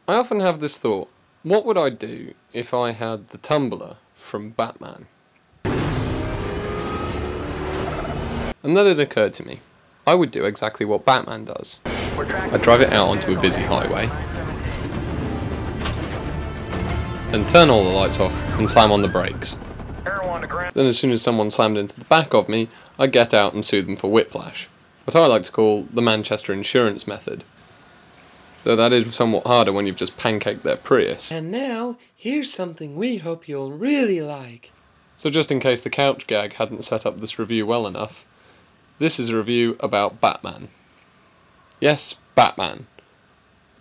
I often have this thought, what would I do if I had the tumbler from Batman? And then it occurred to me, I would do exactly what Batman does. I'd drive it out onto a busy highway, and turn all the lights off and slam on the brakes. Then as soon as someone slammed into the back of me, I'd get out and sue them for whiplash. What I like to call the Manchester insurance method. Though that is somewhat harder when you've just pancaked their Prius. And now, here's something we hope you'll really like. So just in case the couch gag hadn't set up this review well enough, this is a review about Batman. Yes, Batman.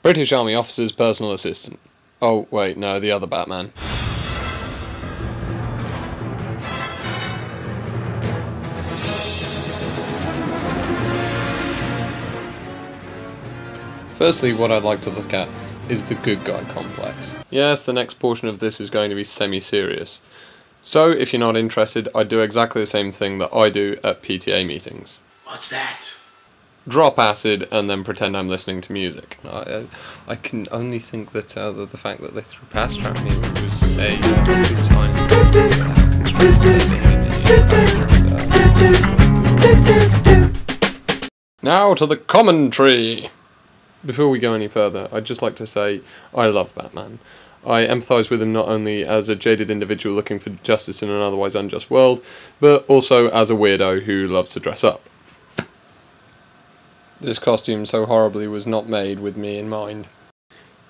British Army officer's personal assistant. Oh, wait, no, the other Batman. Firstly, what I'd like to look at is the good guy complex. Yes, the next portion of this is going to be semi-serious. So, if you're not interested, I do exactly the same thing that I do at PTA meetings. What's that? Drop acid and then pretend I'm listening to music. I can only think that the fact that they threw past at me was a good sign. Now to the commentary! Before we go any further, I'd just like to say I love Batman. I empathise with him not only as a jaded individual looking for justice in an otherwise unjust world, but also as a weirdo who loves to dress up. This costume so horribly was not made with me in mind.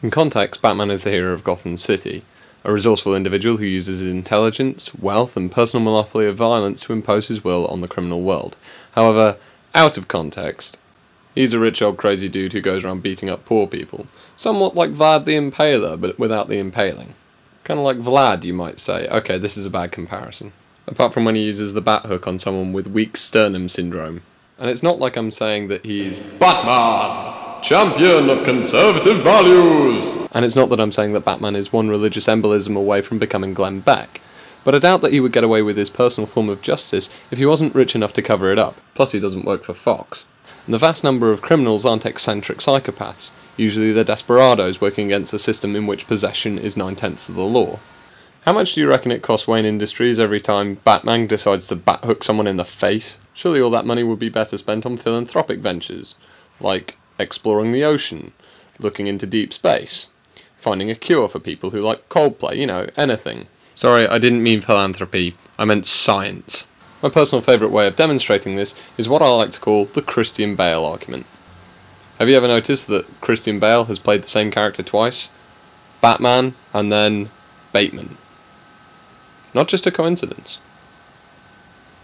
In context, Batman is the hero of Gotham City, a resourceful individual who uses his intelligence, wealth, and personal monopoly of violence to impose his will on the criminal world. However, out of context, he's a rich old crazy dude who goes around beating up poor people. Somewhat like Vlad the Impaler, but without the impaling. Kind of like Vlad, you might say. Okay, this is a bad comparison. Apart from when he uses the bat hook on someone with weak sternum syndrome. And it's not like I'm saying that he's Batman, champion of conservative values! And it's not that I'm saying that Batman is one religious embolism away from becoming Glenn Beck. But I doubt that he would get away with his personal form of justice if he wasn't rich enough to cover it up. Plus he doesn't work for Fox. And the vast number of criminals aren't eccentric psychopaths. Usually they're desperados working against a system in which possession is 9/10 of the law. How much do you reckon it costs Wayne Industries every time Batman decides to bat hook someone in the face? Surely all that money would be better spent on philanthropic ventures, like exploring the ocean, looking into deep space, finding a cure for people who like Coldplay, you know, anything. Sorry, I didn't mean philanthropy, I meant science. My personal favourite way of demonstrating this is what I like to call the Christian Bale argument. Have you ever noticed that Christian Bale has played the same character twice? Batman, and then Bateman. Not just a coincidence.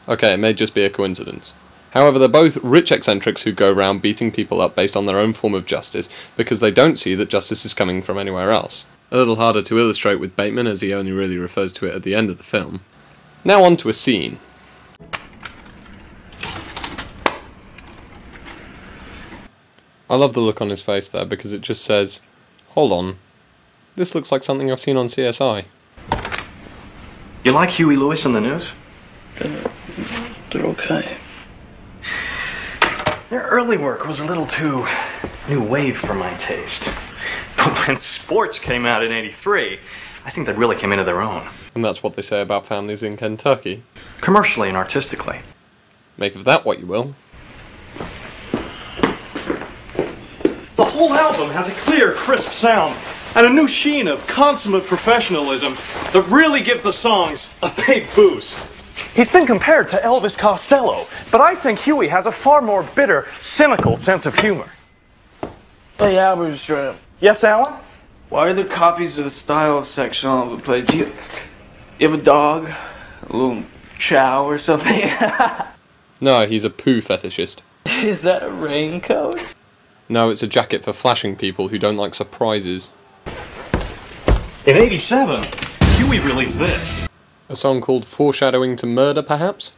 Okay, it may just be a coincidence. However, they're both rich eccentrics who go around beating people up based on their own form of justice because they don't see that justice is coming from anywhere else. A little harder to illustrate with Bateman as he only really refers to it at the end of the film. Now on to a scene. I love the look on his face there because it just says, hold on, this looks like something I've seen on CSI. You like Huey Lewis on the news? They're okay. Their early work was a little too new wave for my taste. But when sports came out in '83, I think they really came into their own. And that's what they say about families in Kentucky. Commercially and artistically. Make of that what you will. The whole album has a clear, crisp sound and a new sheen of consummate professionalism that really gives the songs a big boost. He's been compared to Elvis Costello, but I think Huey has a far more bitter, cynical sense of humor. Hey, Albert, Yes, Alan? why are there copies of the style section all over the place? Do you have a dog? A little chow or something? No, he's a poo fetishist. Is that a raincoat? No, it's a jacket for flashing people who don't like surprises. In '87, Huey released this. A song called Foreshadowing to Murder, perhaps?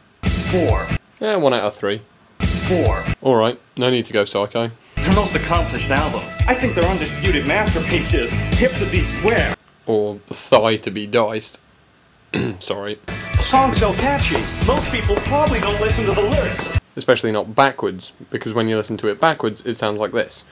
4. Yeah, 1 out of 3. 4. Alright, no need to go psycho. Their most accomplished album. I think their undisputed masterpiece is Hip to Be Square. Or Thigh to be Diced. Sorry. A song so catchy, most people probably don't listen to the lyrics. Especially not backwards, because when you listen to it backwards, it sounds like this.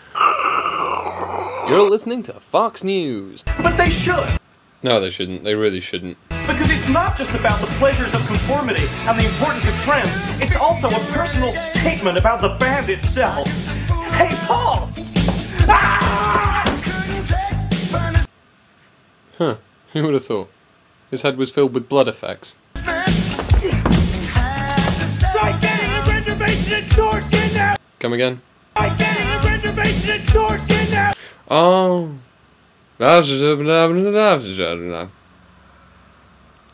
You're listening to Fox News. But they should. No, they shouldn't. They really shouldn't. Because it's not just about the pleasures of conformity and the importance of trends. It's also a personal statement about the band itself. Hey, Paul! Ah! Huh. Who would have thought? His head was filled with blood effects. Come again? Oh.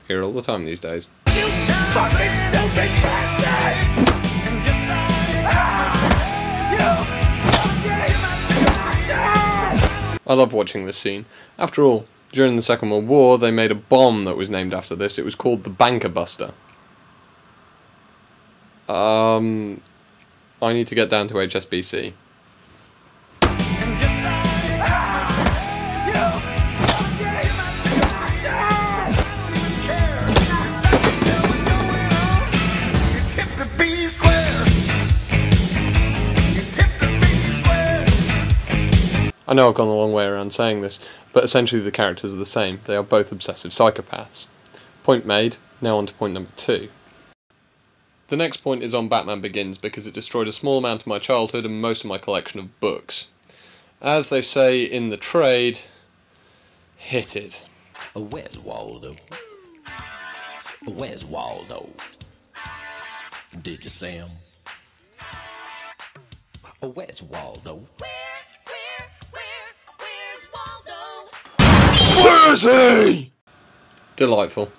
Hear all the time these days. I love watching this scene. After all, during the Second World War, they made a bomb that was named after this. It was called the Banker Buster. I need to get down to HSBC. I know I've gone a long way around saying this, but essentially the characters are the same. They are both obsessive psychopaths. Point made, now on to point number 2. The next point is on Batman Begins because it destroyed a small amount of my childhood and most of my collection of books. As they say in the trade, hit it. Where's Waldo? Where's Waldo? Did you see him? Where's Waldo? Where's he? Delightful.